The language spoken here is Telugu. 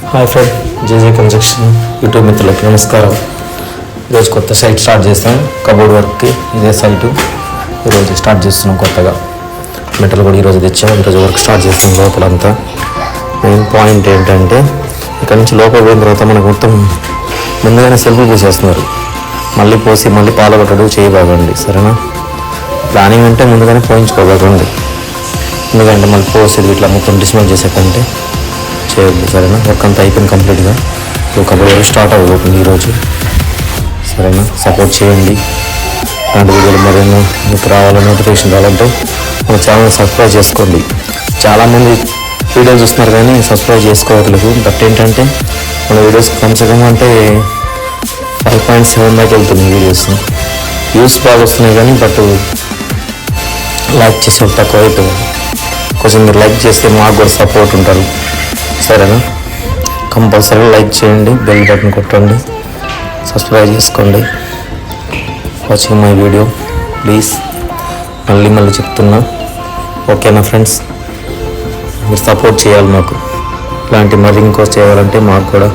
హాయ్ ఫ్రెండ్, జేజే కన్స్ట్రక్షన్ యూట్యూబ్ మిత్రులకి నమస్కారం. ఈరోజు కొత్త సైట్ స్టార్ట్ చేస్తాం. కబోర్డ్ వర్క్కి ఇదే సైటు ఈరోజు స్టార్ట్ చేస్తున్నాం. కొత్తగా మెటల్ కూడా ఈరోజు తెచ్చాం. ఈరోజు వర్క్ స్టార్ట్ చేస్తాం. లోపలంతా మెయిన్ పాయింట్ ఏంటంటే ఇక్కడ నుంచి లోపల పోయిన తర్వాత మనకు మొత్తం ముందుగానే సెల్ఫ్లు పోసేస్తున్నారు. మళ్ళీ పోసి మళ్ళీ పాలగొట్టడు చేయబాగండి, సరేనా? ప్లానింగ్ అంటే ముందుగానే పోయించుకోబాగండి. ఎందుకంటే మళ్ళీ పోసేది ఇట్లా మొత్తం డిస్మెంట్ చేసేటంటే చేయొద్దు, సరేనా? వర్క్ అంతా అయిపోయింది కంప్లీట్గా. కబోర్డ్ వర్క్ స్టార్ట్ అవ్వబోతుంది ఈరోజు, సరేనా? సపోర్ట్ చేయండి. ఇలాంటి వీడియోలు మరేమో మీకు రావాలని నోటిఫికేషన్ రావాలంటే మన ఛానల్ సబ్స్క్రైబ్ చేసుకోండి. చాలామంది వీడియోలు చూస్తున్నారు కానీ సబ్స్క్రైబ్ చేసుకోవట్లేదు. బట్ ఏంటంటే మన వీడియోస్ కమ్సకం అంటే 5.7 దాకా వెళ్తుంది వీడియోస్. వ్యూస్ బాగా వస్తున్నాయి కానీ బట్ లైక్ చేసే తక్కువ అయిపోయింది. కొంచెం మీరు లైక్ చేస్తే మాకు కూడా సపోర్ట్ ఉంటారు, సరేనా? కంపల్సరీ లైక్ చేయండి, బెల్ బటన్ కొట్టండి, సబ్స్క్రైబ్ చేసుకోండి. Watching my video please. మళ్ళీ చెప్తున్నా, ఓకేనా ఫ్రెండ్స్? మీరు సపోర్ట్ చేయాలి మాకు. ఇలాంటి మరి ఇంకో చేయాలంటే మాకు కూడా